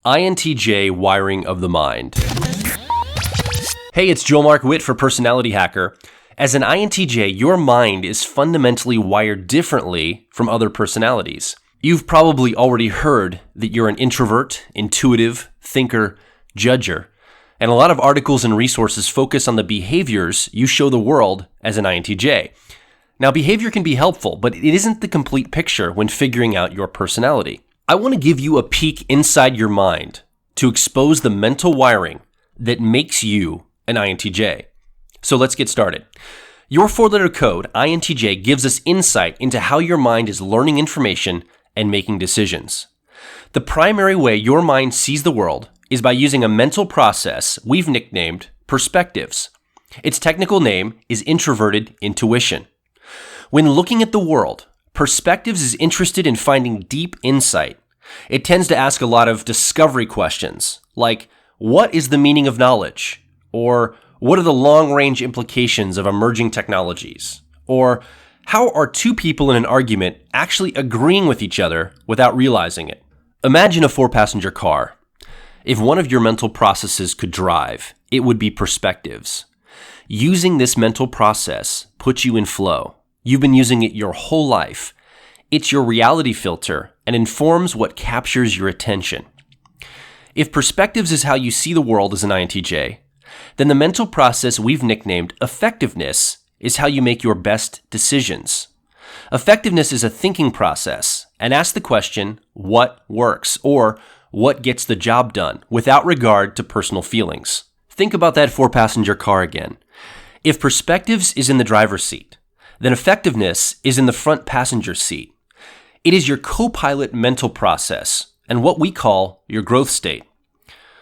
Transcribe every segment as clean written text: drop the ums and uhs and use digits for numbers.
INTJ wiring of the mind. Hey, it's Joel Mark Witt for Personality Hacker. As an INTJ, your mind is fundamentally wired differently from other personalities. You've probably already heard that you're an introvert, intuitive, thinker, judger, and a lot of articles and resources focus on the behaviors you show the world as an INTJ. Now, behavior can be helpful, but it isn't the complete picture when figuring out your personality. I want to give you a peek inside your mind to expose the mental wiring that makes you an INTJ. So let's get started. Your four-letter code, INTJ, gives us insight into how your mind is learning information and making decisions. The primary way your mind sees the world is by using a mental process we've nicknamed perspectives. Its technical name is introverted intuition. When looking at the world, perspectives is interested in finding deep insight. It tends to ask a lot of discovery questions, like, what is the meaning of knowledge? Or, what are the long-range implications of emerging technologies? Or, how are two people in an argument actually agreeing with each other without realizing it? Imagine a four-passenger car. If one of your mental processes could drive, it would be perspectives. Using this mental process puts you in flow. You've been using it your whole life. It's your reality filter and informs what captures your attention. If perspectives is how you see the world as an INTJ, then the mental process we've nicknamed effectiveness is how you make your best decisions. Effectiveness is a thinking process and asks the question, what works, or what gets the job done, without regard to personal feelings. Think about that four-passenger car again. If perspectives is in the driver's seat, then effectiveness is in the front passenger seat. It is your co-pilot mental process and what we call your growth state.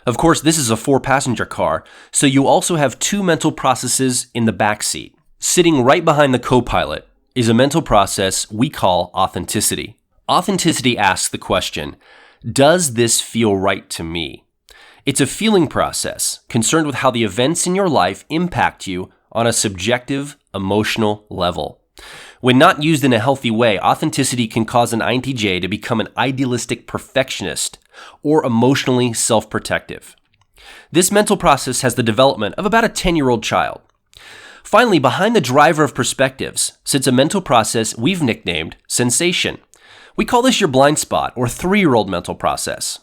Of course, this is a four-passenger car, so you also have two mental processes in the back seat. Sitting right behind the co-pilot is a mental process we call authenticity. Authenticity asks the question, does this feel right to me? It's a feeling process concerned with how the events in your life impact you on a subjective, emotional level. When not used in a healthy way, authenticity can cause an INTJ to become an idealistic perfectionist or emotionally self-protective. This mental process has the development of about a 10-year-old child. Finally, behind the driver of perspectives sits a mental process we've nicknamed sensation. We call this your blind spot or 3-year-old mental process.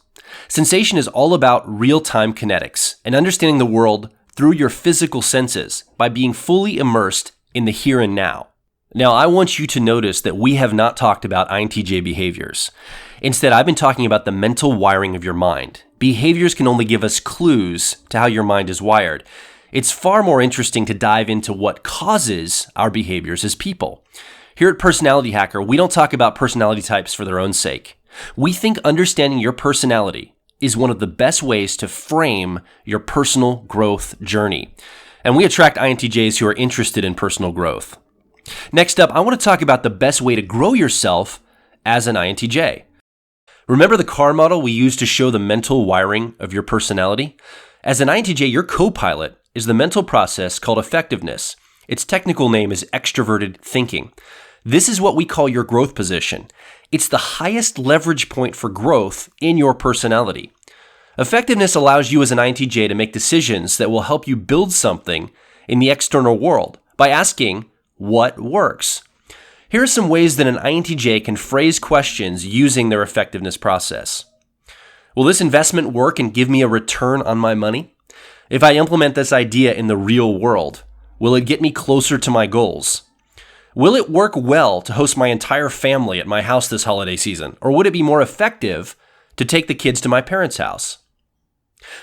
Sensation is all about real-time kinetics and understanding the world through your physical senses by being fully immersed in the here and now. Now, I want you to notice that we have not talked about INTJ behaviors. Instead, I've been talking about the mental wiring of your mind. Behaviors can only give us clues to how your mind is wired. It's far more interesting to dive into what causes our behaviors as people. Here at Personality Hacker, we don't talk about personality types for their own sake. We think understanding your personality is one of the best ways to frame your personal growth journey. And we attract INTJs who are interested in personal growth. Next up, I want to talk about the best way to grow yourself as an INTJ. Remember the car model we used to show the mental wiring of your personality? As an INTJ, your co-pilot is the mental process called effectiveness. Its technical name is extroverted thinking. This is what we call your growth position. It's the highest leverage point for growth in your personality. Effectiveness allows you as an INTJ to make decisions that will help you build something in the external world by asking, what works? Here are some ways that an INTJ can phrase questions using their effectiveness process. Will this investment work and give me a return on my money? If I implement this idea in the real world, will it get me closer to my goals? Will it work well to host my entire family at my house this holiday season? Or would it be more effective to take the kids to my parents' house?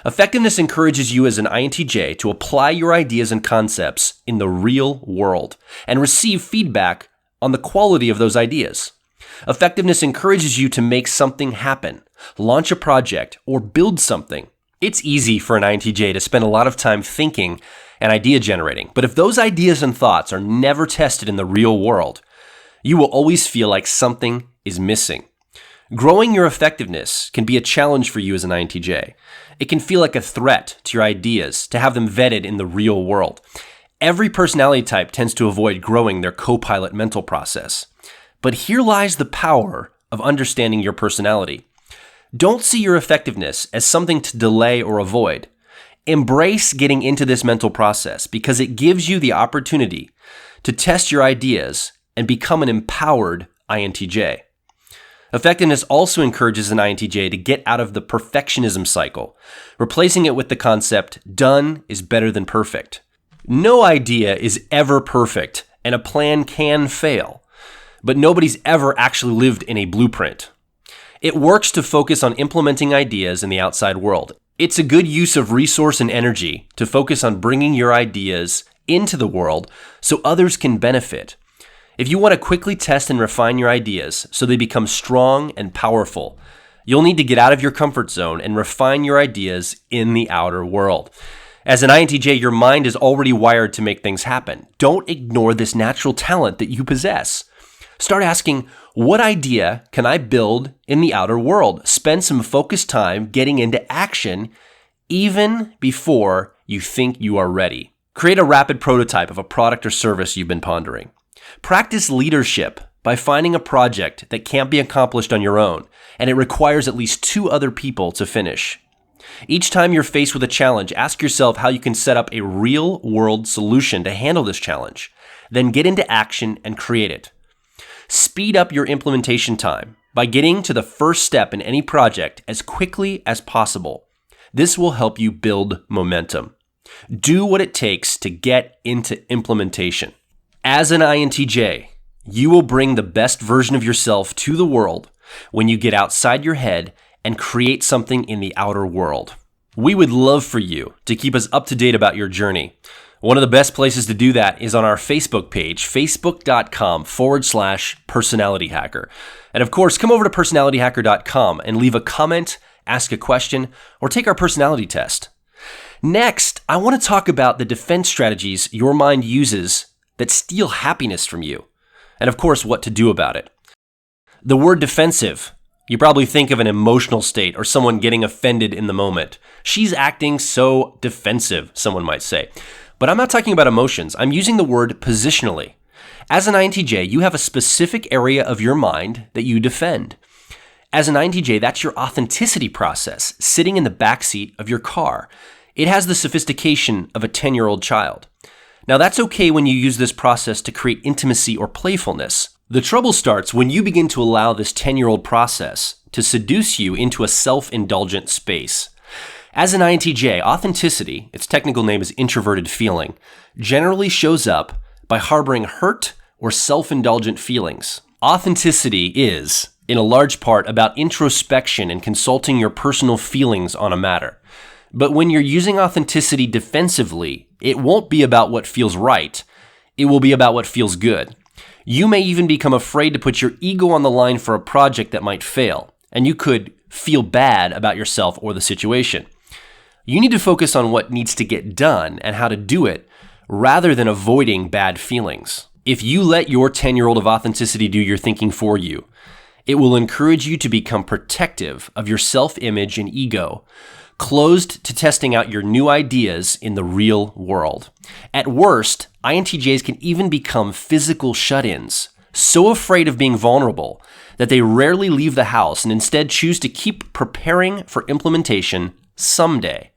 Effectiveness encourages you as an INTJ to apply your ideas and concepts in the real world and receive feedback on the quality of those ideas. Effectiveness encourages you to make something happen, launch a project, or build something. It's easy for an INTJ to spend a lot of time thinking and idea generating, but if those ideas and thoughts are never tested in the real world, you will always feel like something is missing. Growing your effectiveness can be a challenge for you as an INTJ. It can feel like a threat to your ideas to have them vetted in the real world. Every personality type tends to avoid growing their co-pilot mental process. But here lies the power of understanding your personality. Don't see your effectiveness as something to delay or avoid. Embrace getting into this mental process because it gives you the opportunity to test your ideas and become an empowered INTJ. Effectiveness also encourages an INTJ to get out of the perfectionism cycle, replacing it with the concept, done is better than perfect. No idea is ever perfect, and a plan can fail, but nobody's ever actually lived in a blueprint. It works to focus on implementing ideas in the outside world. It's a good use of resource and energy to focus on bringing your ideas into the world so others can benefit. If you want to quickly test and refine your ideas so they become strong and powerful, you'll need to get out of your comfort zone and refine your ideas in the outer world. As an INTJ, your mind is already wired to make things happen. Don't ignore this natural talent that you possess. Start asking, what idea can I build in the outer world? Spend some focused time getting into action even before you think you are ready. Create a rapid prototype of a product or service you've been pondering. Practice leadership by finding a project that can't be accomplished on your own, and it requires at least 2 other people to finish. Each time you're faced with a challenge, ask yourself how you can set up a real-world solution to handle this challenge. Then get into action and create it. Speed up your implementation time by getting to the first step in any project as quickly as possible. This will help you build momentum. Do what it takes to get into implementation. As an INTJ, you will bring the best version of yourself to the world when you get outside your head and create something in the outer world. We would love for you to keep us up to date about your journey. One of the best places to do that is on our Facebook page, facebook.com/personalityhacker. And of course, come over to personalityhacker.com and leave a comment, ask a question, or take our personality test. Next, I want to talk about the defense strategies your mind uses that steal happiness from you, and of course, what to do about it. The word defensive, you probably think of an emotional state or someone getting offended in the moment. She's acting so defensive, someone might say. But I'm not talking about emotions. I'm using the word positionally. As an INTJ, you have a specific area of your mind that you defend. As an INTJ, that's your authenticity process, sitting in the backseat of your car. It has the sophistication of a 10-year-old child. Now, that's okay when you use this process to create intimacy or playfulness. The trouble starts when you begin to allow this 10-year-old process to seduce you into a self-indulgent space. As an INTJ, authenticity, its technical name is introverted feeling, generally shows up by harboring hurt or self-indulgent feelings. Authenticity is, in a large part, about introspection and consulting your personal feelings on a matter. But when you're using authenticity defensively, it won't be about what feels right. It will be about what feels good. You may even become afraid to put your ego on the line for a project that might fail, and you could feel bad about yourself or the situation. You need to focus on what needs to get done and how to do it, rather than avoiding bad feelings. If you let your 10-year-old of authenticity do your thinking for you, it will encourage you to become protective of your self-image and ego, closed to testing out your new ideas in the real world. At worst, INTJs can even become physical shut-ins, so afraid of being vulnerable that they rarely leave the house and instead choose to keep preparing for implementation someday.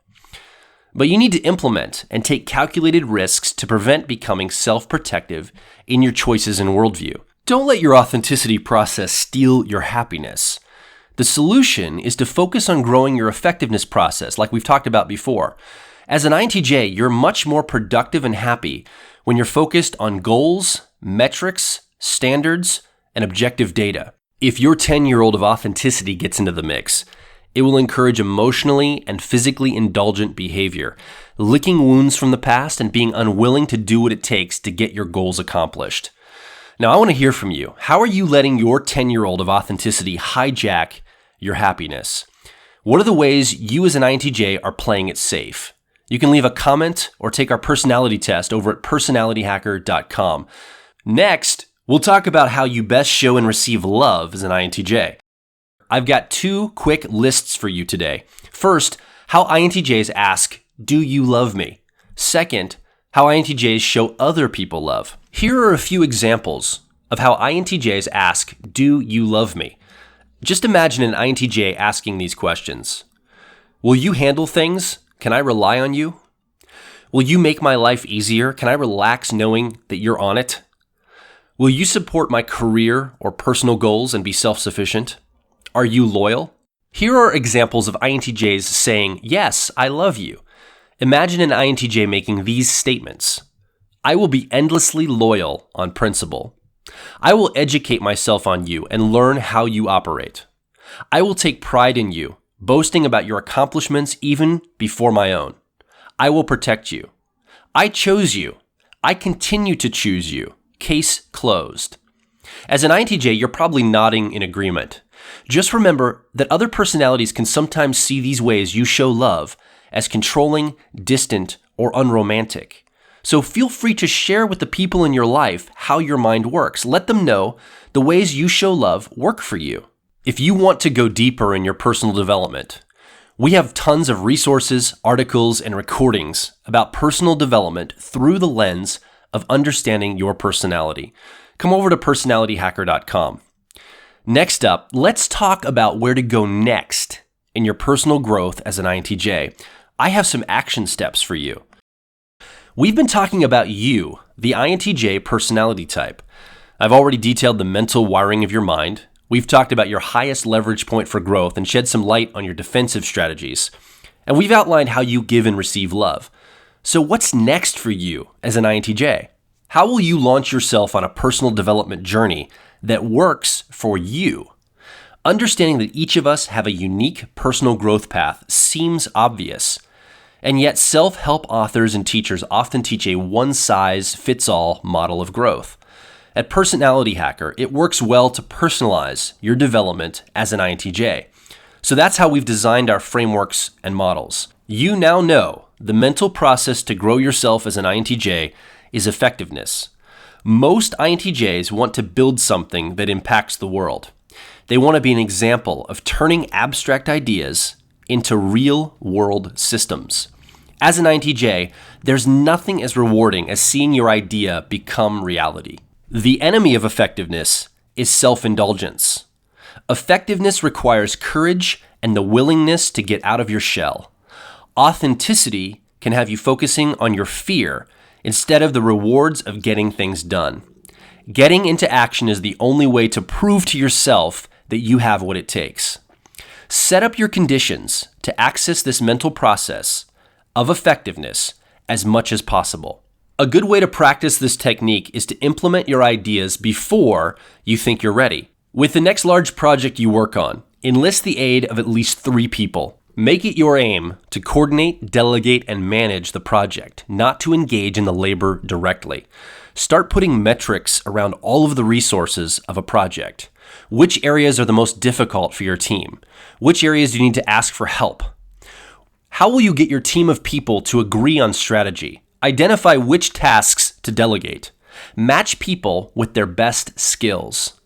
But you need to implement and take calculated risks to prevent becoming self-protective in your choices and worldview. Don't let your authenticity process steal your happiness. The solution is to focus on growing your effectiveness process, like we've talked about before. As an INTJ, you're much more productive and happy when you're focused on goals, metrics, standards, and objective data. If your 10-year-old of authenticity gets into the mix, it will encourage emotionally and physically indulgent behavior, licking wounds from the past and being unwilling to do what it takes to get your goals accomplished. Now, I want to hear from you. How are you letting your 10-year-old of authenticity hijack your happiness? What are the ways you as an INTJ are playing it safe? You can leave a comment or take our personality test over at personalityhacker.com. Next, we'll talk about how you best show and receive love as an INTJ. I've got 2 quick lists for you today. First, how INTJs ask, "Do you love me?" Second, how INTJs show other people love. Here are a few examples of how INTJs ask, "Do you love me?" Just imagine an INTJ asking these questions. Will you handle things? Can I rely on you? Will you make my life easier? Can I relax knowing that you're on it? Will you support my career or personal goals and be self-sufficient? Are you loyal? Here are examples of INTJs saying, yes, I love you. Imagine an INTJ making these statements. I will be endlessly loyal on principle. I will educate myself on you and learn how you operate. I will take pride in you, boasting about your accomplishments even before my own. I will protect you. I chose you. I continue to choose you. Case closed. As an INTJ, you're probably nodding in agreement. Just remember that other personalities can sometimes see these ways you show love as controlling, distant, or unromantic. So feel free to share with the people in your life how your mind works. Let them know the ways you show love work for you. If you want to go deeper in your personal development, we have tons of resources, articles, and recordings about personal development through the lens of understanding your personality. Come over to personalityhacker.com. Next up, let's talk about where to go next in your personal growth as an INTJ. I have some action steps for you. We've been talking about you, the INTJ personality type. I've already detailed the mental wiring of your mind. We've talked about your highest leverage point for growth and shed some light on your defensive strategies. And we've outlined how you give and receive love. So what's next for you as an INTJ? How will you launch yourself on a personal development journey that works for you? Understanding that each of us have a unique personal growth path seems obvious. And yet self-help authors and teachers often teach a one-size-fits-all model of growth. At Personality Hacker, it works well to personalize your development as an INTJ. So that's how we've designed our frameworks and models. You now know the mental process to grow yourself as an INTJ is effectiveness. Most INTJs want to build something that impacts the world. They want to be an example of turning abstract ideas into real-world systems. As an INTJ, there's nothing as rewarding as seeing your idea become reality. The enemy of effectiveness is self-indulgence. Effectiveness requires courage and the willingness to get out of your shell. Authenticity can have you focusing on your fear instead of the rewards of getting things done. Getting into action is the only way to prove to yourself that you have what it takes. Set up your conditions to access this mental process of effectiveness as much as possible. A good way to practice this technique is to implement your ideas before you think you're ready. With the next large project you work on, enlist the aid of at least 3 people. Make it your aim to coordinate, delegate, and manage the project, not to engage in the labor directly. Start putting metrics around all of the resources of a project. Which areas are the most difficult for your team? Which areas do you need to ask for help? How will you get your team of people to agree on strategy? Identify which tasks to delegate. Match people with their best skills.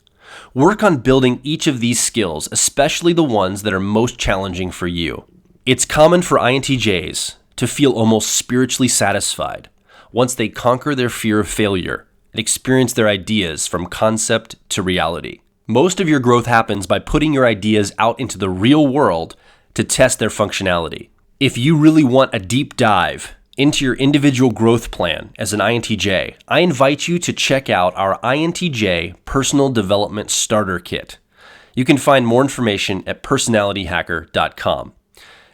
Work on building each of these skills, especially the ones that are most challenging for you. It's common for INTJs to feel almost spiritually satisfied once they conquer their fear of failure and experience their ideas from concept to reality. Most of your growth happens by putting your ideas out into the real world to test their functionality. If you really want a deep dive into your individual growth plan as an INTJ, I invite you to check out our INTJ Personal Development Starter Kit. You can find more information at personalityhacker.com.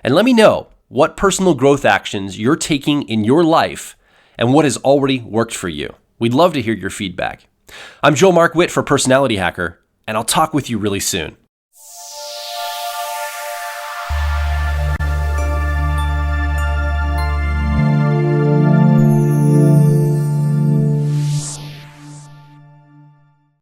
And let me know what personal growth actions you're taking in your life and what has already worked for you. We'd love to hear your feedback. I'm Joel Mark Witt for Personality Hacker, and I'll talk with you really soon.